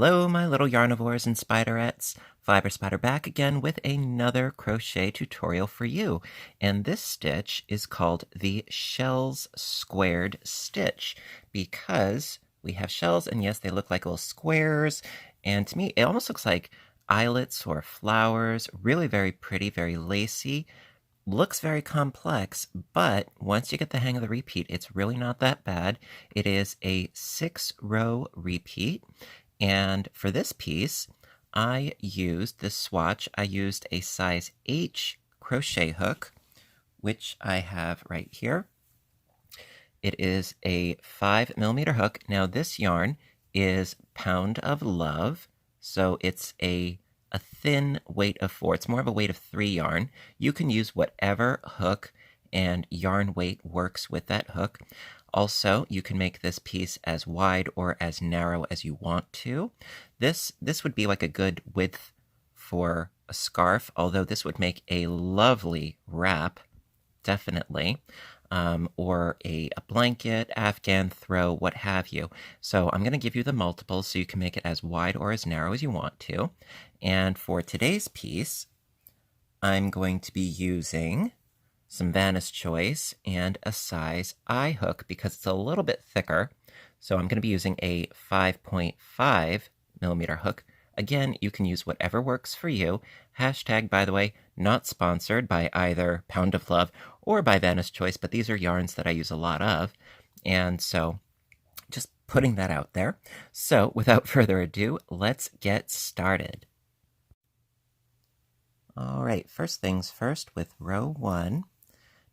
Hello, my little yarnivores and spiderettes. Fiber Spider back again with another crochet tutorial for you. And this stitch is called the shells squared stitch because we have shells, and yes, they look like little squares. And to me, it almost looks like islets or flowers. Really very pretty, very lacy. Looks very complex, but once you get the hang of the repeat, it's really not that bad. It is a 6-row repeat. And for this piece, I used this swatch. I used a size H crochet hook, which I have right here. It is a 5mm hook. Now this yarn is Pound of Love, so it's a thin weight of 4. It's more of a weight of 3 yarn. You can use whatever hook and yarn weight works with that hook. Also, you can make this piece as wide or as narrow as you want to. This would be like a good width for a scarf, although this would make a lovely wrap, definitely, or a blanket, afghan throw, what have you. So I'm going to give you the multiples so you can make it as wide or as narrow as you want to. And for today's piece, I'm going to be using some Vanna's Choice and a size I hook because it's a little bit thicker. So I'm going to be using a 5.5mm hook. Again, you can use whatever works for you. Hashtag, by the way, not sponsored by either Pound of Love or by Vanna's Choice, but these are yarns that I use a lot of. And so just putting that out there. So without further ado, let's get started. All right, first things first with row 1.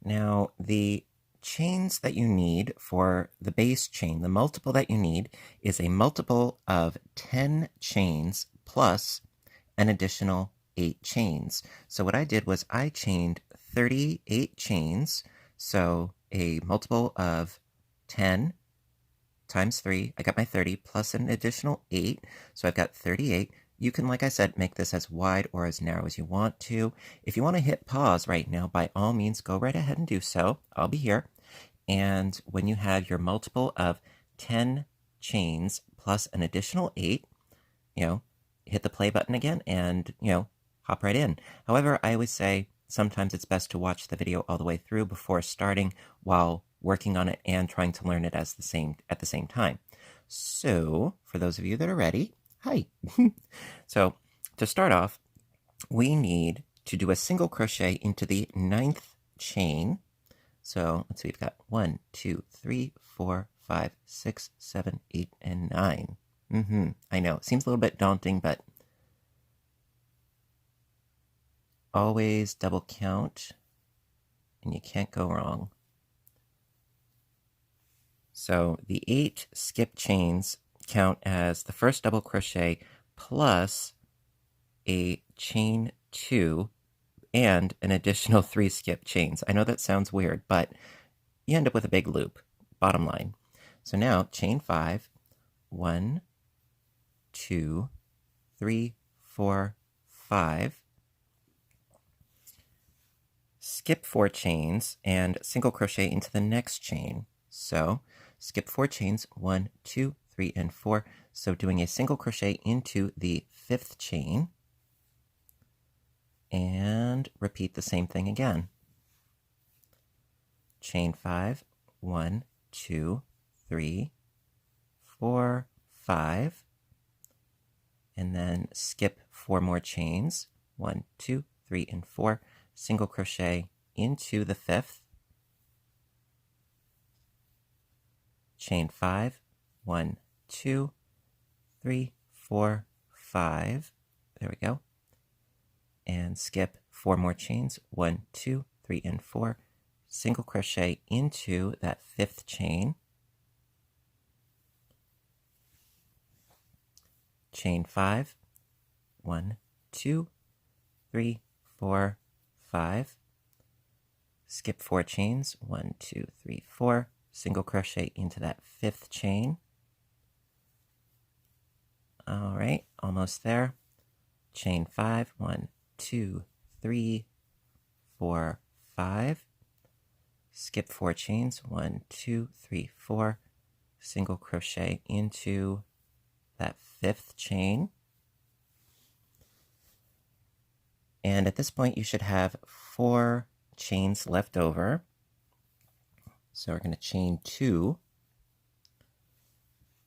Now, the chains that you need for the base chain, the multiple that you need, is a multiple of 10 chains plus an additional 8 chains. So what I did was I chained 38 chains, so a multiple of 10 times 3, I got my 30, plus an additional 8, so I've got 38. You can, like I said, make this as wide or as narrow as you want to. If you want to hit pause right now, by all means, go right ahead and do so. I'll be here. And when you have your multiple of 10 chains plus an additional 8, hit the play button again and, hop right in. However, I always say sometimes it's best to watch the video all the way through before starting while working on it and trying to learn it at the same time. So, for those of you that are ready, hi. So to start off, we need to do a single crochet into the 9th chain. So let's see, we've got 1, 2, 3, 4, 5, 6, 7, 8, and 9. I know, it seems a little bit daunting, but always double count, and you can't go wrong. So the 8 skip chains count as the first double crochet plus a chain 2 and an additional 3 skip chains. I know that sounds weird, but you end up with a big loop, bottom line. So now chain 5, 1, 2, 3, 4, 5. Skip 4 chains and single crochet into the next chain. So skip 4 chains, 1, 2, 3, and 4. So doing a single crochet into the 5th chain and repeat the same thing again. Chain 5, 1, 2, 3, 4, 5, and then skip 4 more chains, 1, 2, 3, and 4, single crochet into the 5th, chain 5, 1, 2, 3, 4, 5, there we go, and skip 4 more chains, 1, 2, 3, and 4, single crochet into that 5th chain, chain 5, 1, 2, 3, 4, 5, skip 4 chains, 1, 2, 3, 4, single crochet into that 5th chain. All right, almost there. Chain 5, 1, 2, 3, 4, 5. Skip 4 chains, 1, 2, 3, 4. Single crochet into that 5th chain. And at this point, you should have 4 chains left over. So we're going to chain 2,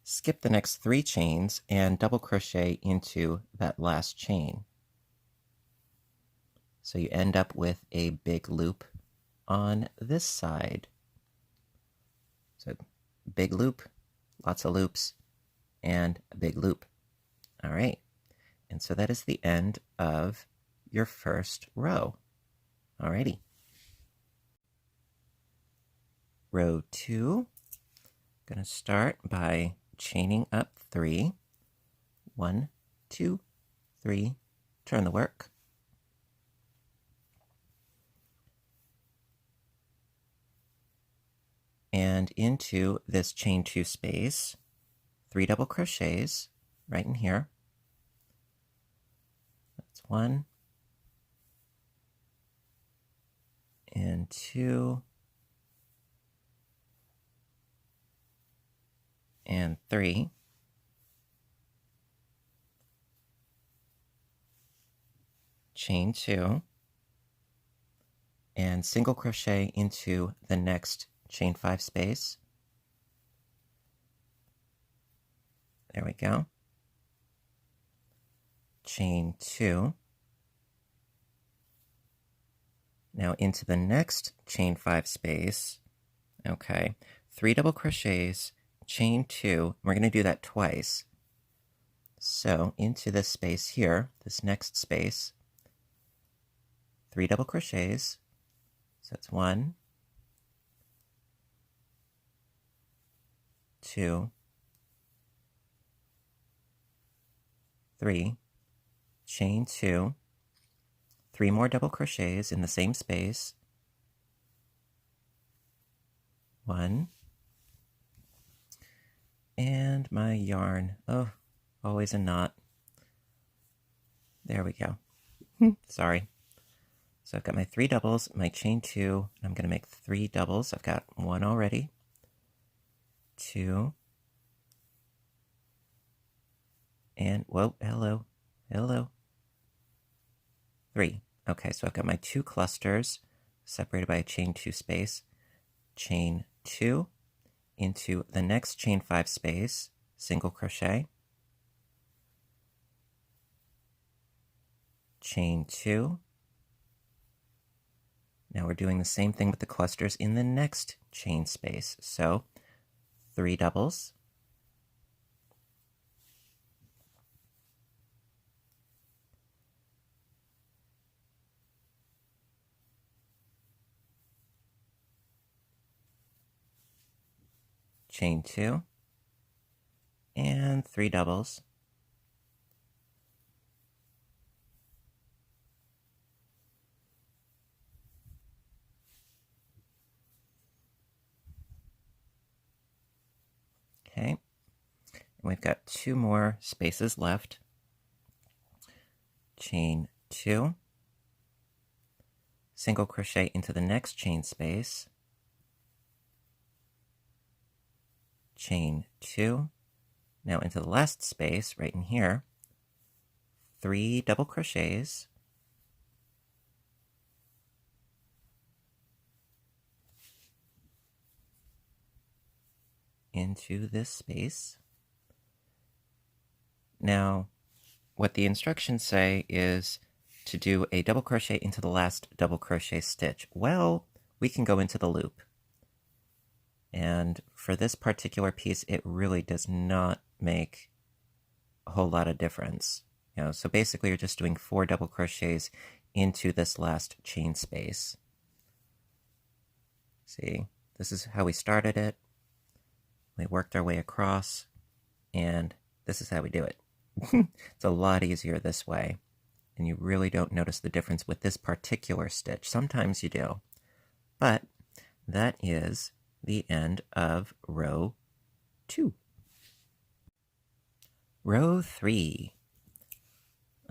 skip the next 3 chains, and double crochet into that last chain. So you end up with a big loop on this side. So big loop, lots of loops, and a big loop. All right. And so that is the end of your first row. Alrighty. Row 2, I'm going to start by chaining up 3. 1, 2, 3, turn the work. And into this chain 2 space, 3 double crochets right in here. That's 1 and 2 and 3. Chain 2 and single crochet into the next chain 5 space. There we go. Chain 2. Now into the next chain 5 space. Okay, 3 double crochets, chain 2. We're going to do that twice. So into this space here, this next space, 3 double crochets. So that's 1, 2, 3, chain 2, 3 more double crochets in the same space, 1, and my yarn, oh, always a knot. There we go. Sorry. So I've got my 3 doubles, my chain 2, and I'm going to make 3 doubles. I've got 1 already, 2, and, whoa, hello, 3. Okay, so I've got my 2 clusters separated by a chain 2 space, chain 2 into the next chain 5 space, single crochet, chain 2. Now we're doing the same thing with the clusters in the next chain space. So 3 doubles, chain 2, and 3 doubles, okay, and we've got 2 more spaces left, chain 2, single crochet into the next chain space, chain 2, now into the last space right in here, 3 double crochets, into this space. Now, what the instructions say is to do a double crochet into the last double crochet stitch. Well, we can go into the loop. And for this particular piece, it really does not make a whole lot of difference. So basically you're just doing 4 double crochets into this last chain space. See, this is how we started it. We worked our way across, and this is how we do it. It's a lot easier this way, and you really don't notice the difference with this particular stitch. Sometimes you do, but that is the end of row 2. Row 3.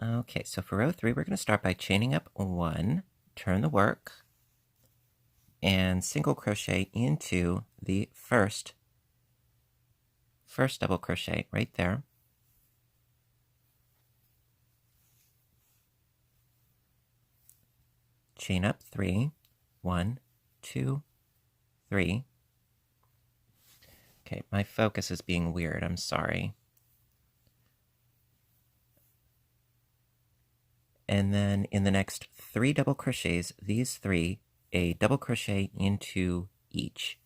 Okay, so for row 3, we're going to start by chaining up 1, turn the work, and single crochet into the first double crochet right there, chain up 3, 1, 2, 3. Okay, my focus is being weird, I'm sorry. And then in the next 3 double crochets, these 3, a double crochet into each.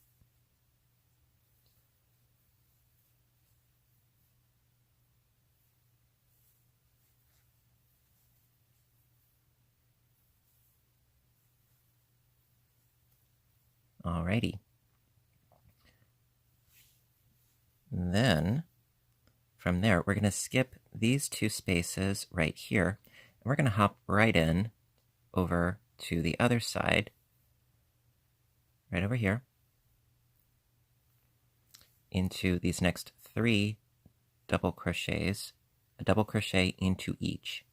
Alrighty. Then from there, we're going to skip these 2 spaces right here, and we're going to hop right in over to the other side, right over here, into these next 3 double crochets, a double crochet into each.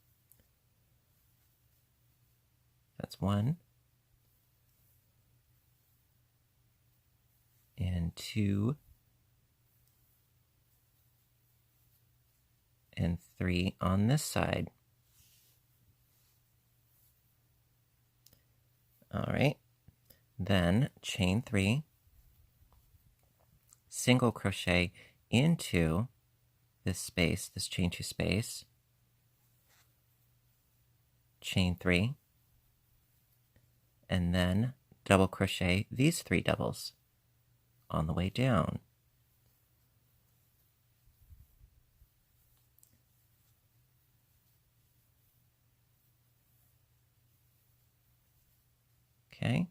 That's 1, and 2, and 3 on this side. All right, then chain 3, single crochet into this space, this chain 2 space, chain 3, and then double crochet these 3 doubles on the way down. Okay,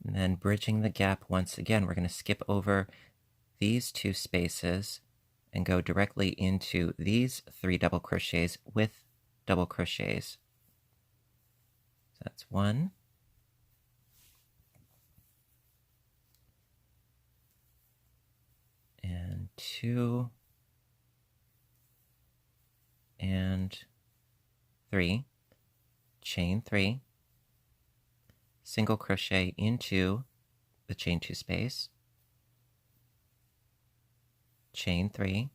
and then bridging the gap once again, we're going to skip over these 2 spaces and go directly into these 3 double crochets with double crochets. So that's 1, and 2, and 3, chain 3, single crochet into the chain 2 space, chain 3,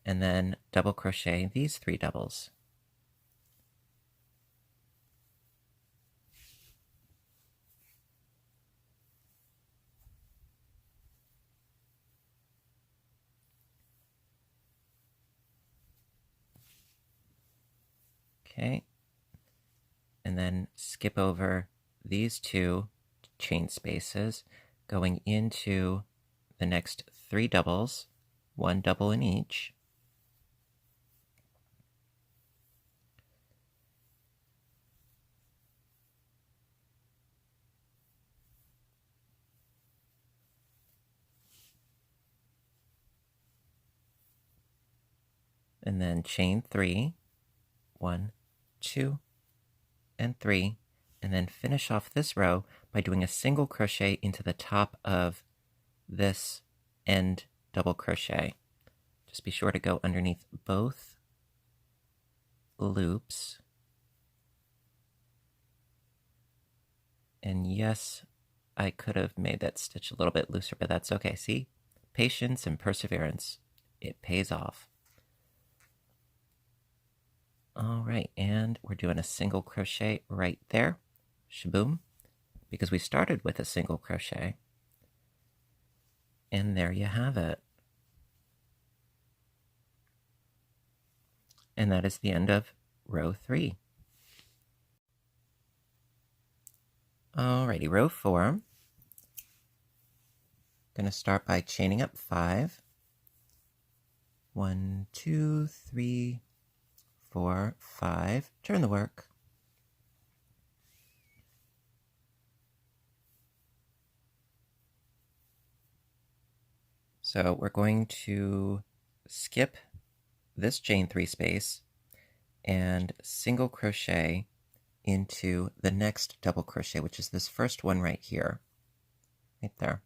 and then double crochet these 3 doubles. Okay, and then skip over these 2 chain spaces, going into the next 3 doubles, 1 double in each. And then chain 3, 1, 2, and 3, and then finish off this row by doing a single crochet into the top of this end double crochet. Just be sure to go underneath both loops. And yes, I could have made that stitch a little bit looser, but that's okay. See? Patience and perseverance. It pays off. All right, and we're doing a single crochet right there. Shaboom. Because we started with a single crochet. And there you have it. And that is the end of row 3. Alrighty, row 4. Going to start by chaining up 5. 1, 2, 3, 4, 5. Turn the work. So we're going to skip this chain 3 space and single crochet into the next double crochet, which is this first one right here, right there.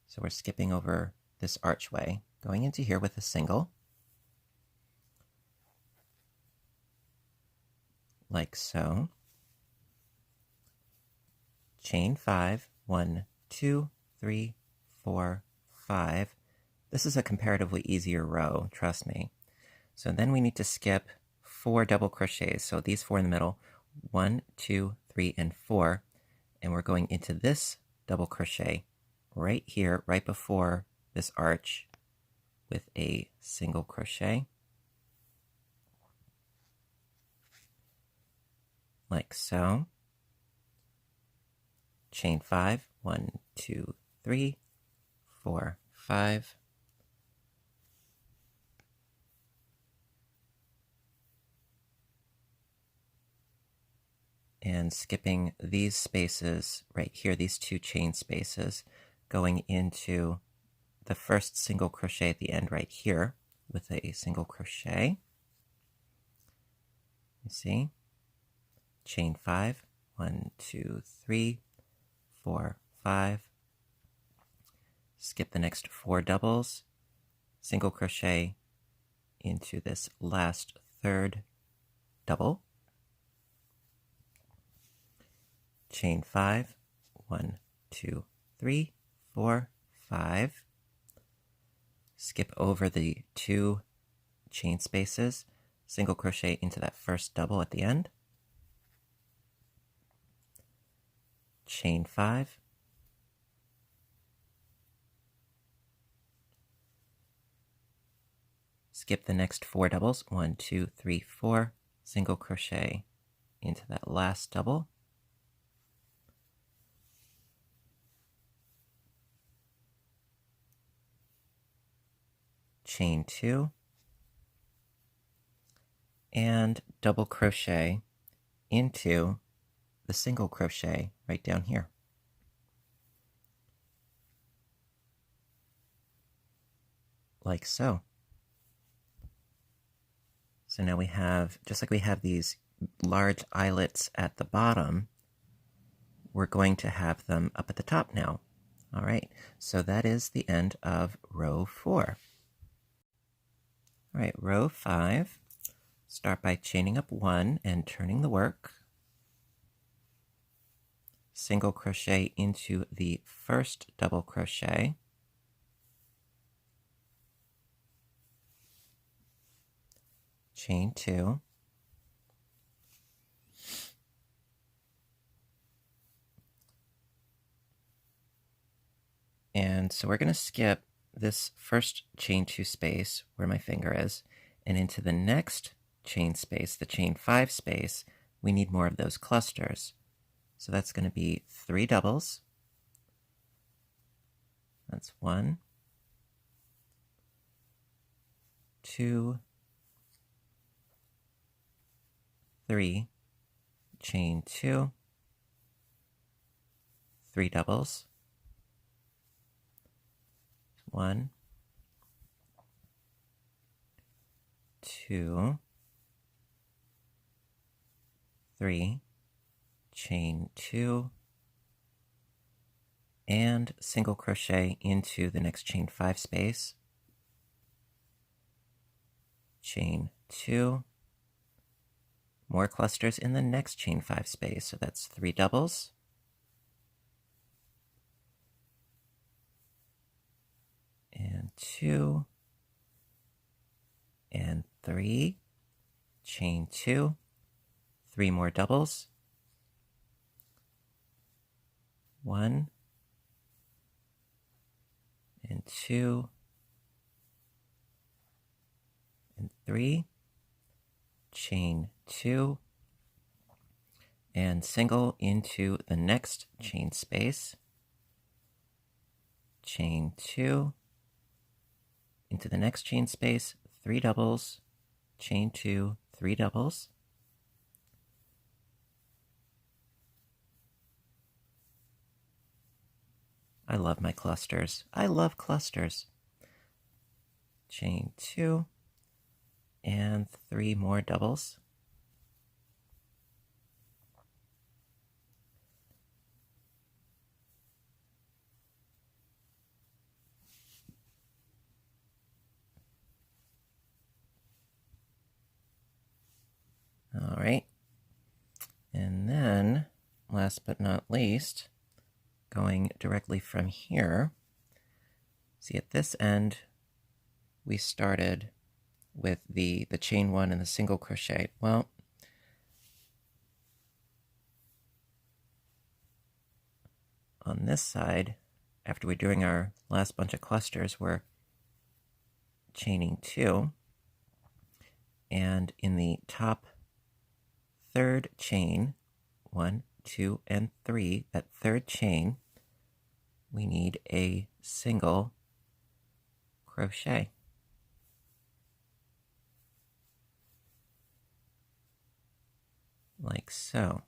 So we're skipping over this archway, going into here with a single, like so. Chain 5, 1, 2, 3, 4, 5. This is a comparatively easier row, trust me. So then we need to skip 4 double crochets. So these 4 in the middle, 1, 2, 3, and 4. And we're going into this double crochet right here, right before this arch, with a single crochet, like so. Chain 5, 1, 2, 3, 4, 5. And skipping these spaces right here, these 2 chain spaces, going into the first single crochet at the end right here with a single crochet. You see? Chain 5, 1, 2, 3, 4, 5. Skip the next 4 doubles, single crochet into this last third double. Chain 5, 1, 2, 3, 4, 5. Skip over the 2 chain spaces, single crochet into that first double at the end. Chain 5. Skip the next 4 doubles, 1, 2, 3, 4, single crochet into that last double. Chain 2, and double crochet into the single crochet right down here. Like so. So now we have, just like we have these large eyelets at the bottom, we're going to have them up at the top now. All right, so that is the end of row 4. All right, row 5, start by chaining up 1 and turning the work. Single crochet into the first double crochet. Chain 2. And so we're going to skip this first chain 2 space where my finger is, and into the next chain space, the chain 5 space, we need more of those clusters. So that's going to be 3 doubles. That's 1, 2, 3, chain 2, 3 doubles, 1, 2, 3, chain 2, and single crochet into the next chain 5 space, chain 2, more clusters in the next chain 5 space, so that's 3 doubles, and 2, and 3, chain 2, 3 more doubles, 1, and 2, and 3, chain 2, and single into the next chain space, chain 2, into the next chain space, 3 doubles, chain 2, 3 doubles, I love my clusters. I love clusters. Chain 2, and 3 more doubles. All right. And then, last but not least, going directly from here, see at this end, we started with the chain one and the single crochet? Well, on this side, after we're doing our last bunch of clusters, we're chaining 2, and in the top third chain, 1, 2, and 3, that third chain, we need a single crochet. Like so.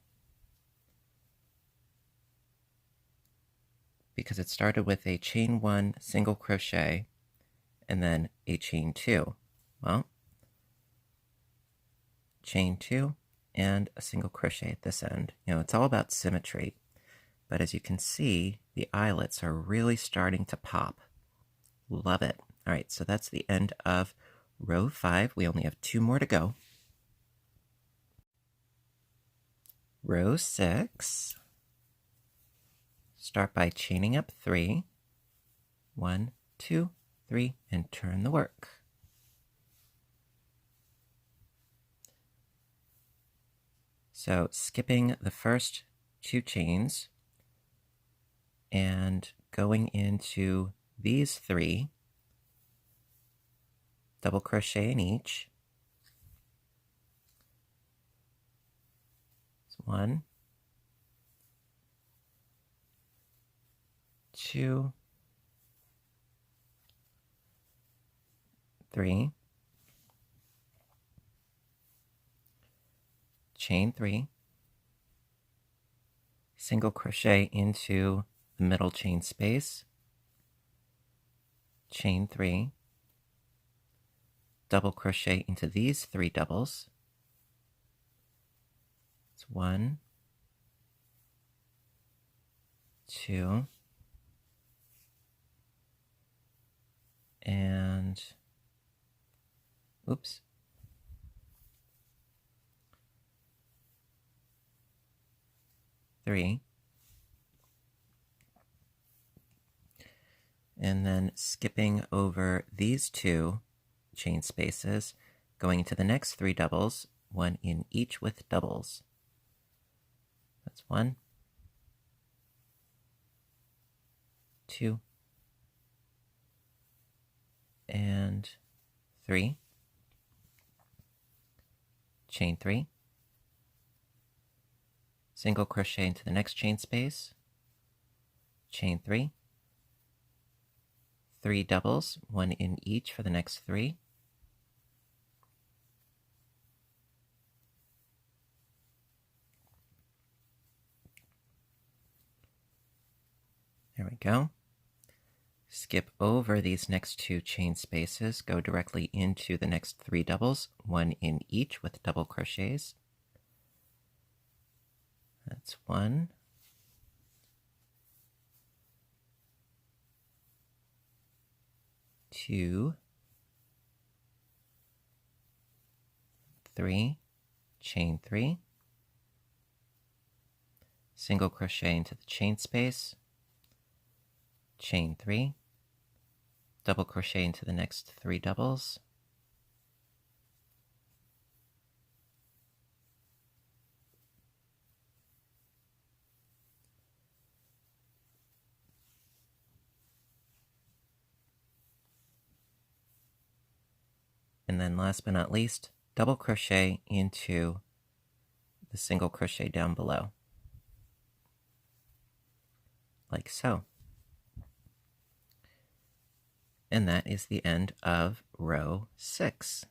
Because it started with a chain 1 single crochet and then a chain 2. Well, chain 2 and a single crochet at this end. You know, it's all about symmetry. But as you can see, the eyelets are really starting to pop. Love it. All right, so that's the end of row 5. We only have 2 more to go. Row 6. Start by chaining up 3. 1, 2, 3, and turn the work. So skipping the first 2 chains and going into these 3, double crochet in each. 1, 2, 3, chain 3, single crochet into the middle chain space, chain 3, double crochet into these 3 doubles. It's 1, 2, and oops. 3. And then skipping over these 2 chain spaces, going into the next 3 doubles, 1 in each with doubles. That's 1, 2, and 3, chain 3, single crochet into the next chain space, chain 3, 3 doubles, 1 in each for the next 3, there we go. Skip over these next 2 chain spaces, go directly into the next 3 doubles, 1 in each with double crochets. That's 1, 2, 3, chain 3, single crochet into the chain space, chain 3, double crochet into the next 3 doubles, and then last but not least, double crochet into the single crochet down below, like so. And that is the end of row 6.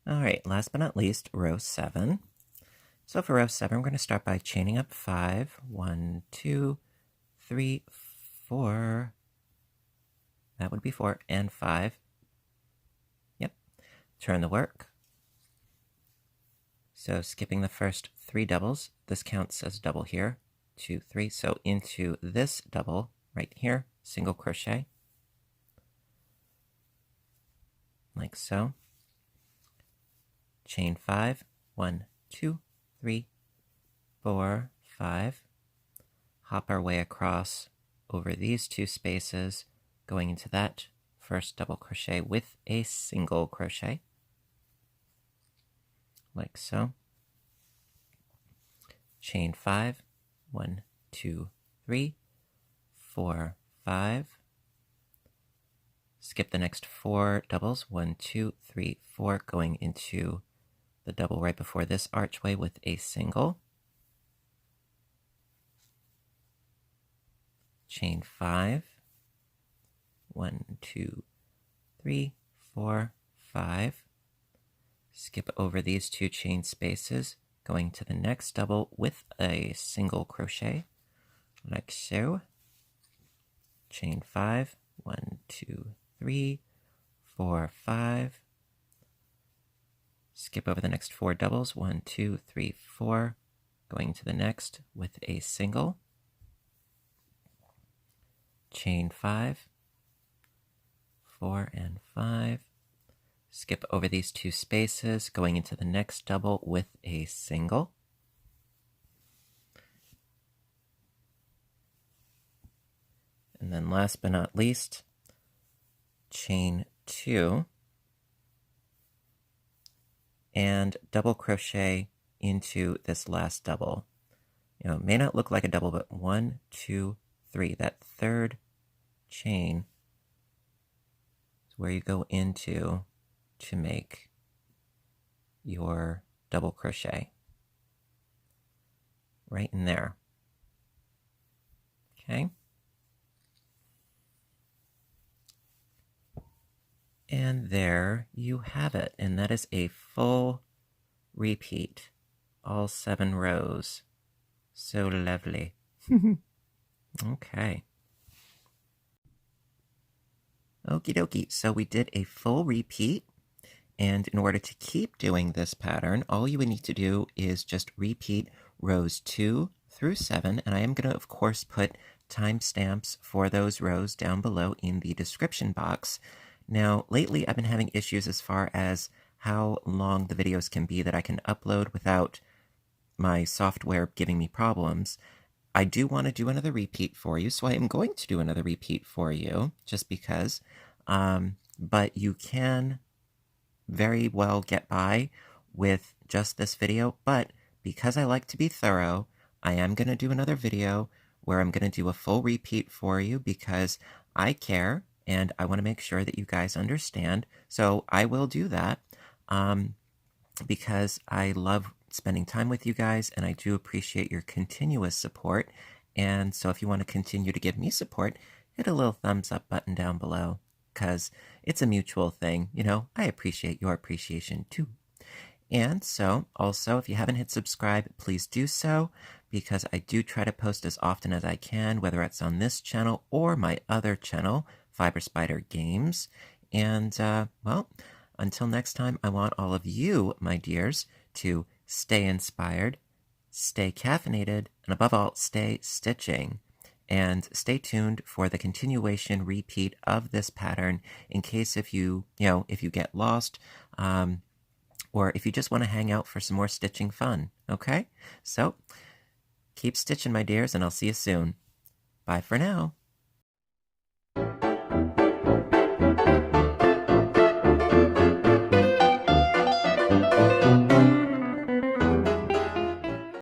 All right, last but not least, row 7. So for row 7, we're going to start by chaining up 5. 1, 2, 3, 4. That would be 4, and 5. Yep. Turn the work. So skipping the first 3 doubles, this counts as double here. 2, 3. So into this double right here, single crochet, like so. Chain 5. 1, 2, 3, 4, 5. Hop our way across over these 2 spaces, going into that first double crochet with a single crochet, like so. Chain 5, 1, 2, 3, 4, 5. Skip the next 4 doubles, 1, 2, 3, 4, going into the double right before this archway with a single. Chain 5, 1, 2, 3, 4, 5. Skip over these 2 chain spaces, going to the next double with a single crochet, like so. Chain 5, 1, 2, 3, 4, 5. Skip over the next 4 doubles, 1, 2, 3, 4, going to the next with a single. Chain 5, 4 and 5. Skip over these 2 spaces, going into the next double with a single. And then last but not least, chain 2 and double crochet into this last double. You know, it may not look like a double, but 1, 2, 3. That third chain is where you go into to make your double crochet. Right in there. Okay. And there you have it. And that is a full repeat. All 7 rows. So lovely. Okay. Okie dokie. So we did a full repeat. And in order to keep doing this pattern, all you would need to do is just repeat rows 2 through 7. And I am going to, of course, put timestamps for those rows down below in the description box. Now, lately I've been having issues as far as how long the videos can be that I can upload without my software giving me problems. I do want to do another repeat for you, so I am going to do another repeat for you, just because. But you can very well get by with just this video, but because I like to be thorough, I am going to do another video where I'm going to do a full repeat for you because I care and I want to make sure that you guys understand. So I will do that because I love spending time with you guys and I do appreciate your continuous support. And so if you want to continue to give me support, hit a little thumbs up button down below because it's a mutual thing. You know, I appreciate your appreciation too. And so also, if you haven't hit subscribe, please do so because I do try to post as often as I can, whether it's on this channel or my other channel, Fiber Spider Games. And well, until next time, I want all of you, my dears, to stay inspired, stay caffeinated, and above all, stay stitching. And stay tuned for the continuation repeat of this pattern in case if you get lost, or if you just want to hang out for some more stitching fun, okay? So, keep stitching, my dears, and I'll see you soon. Bye for now.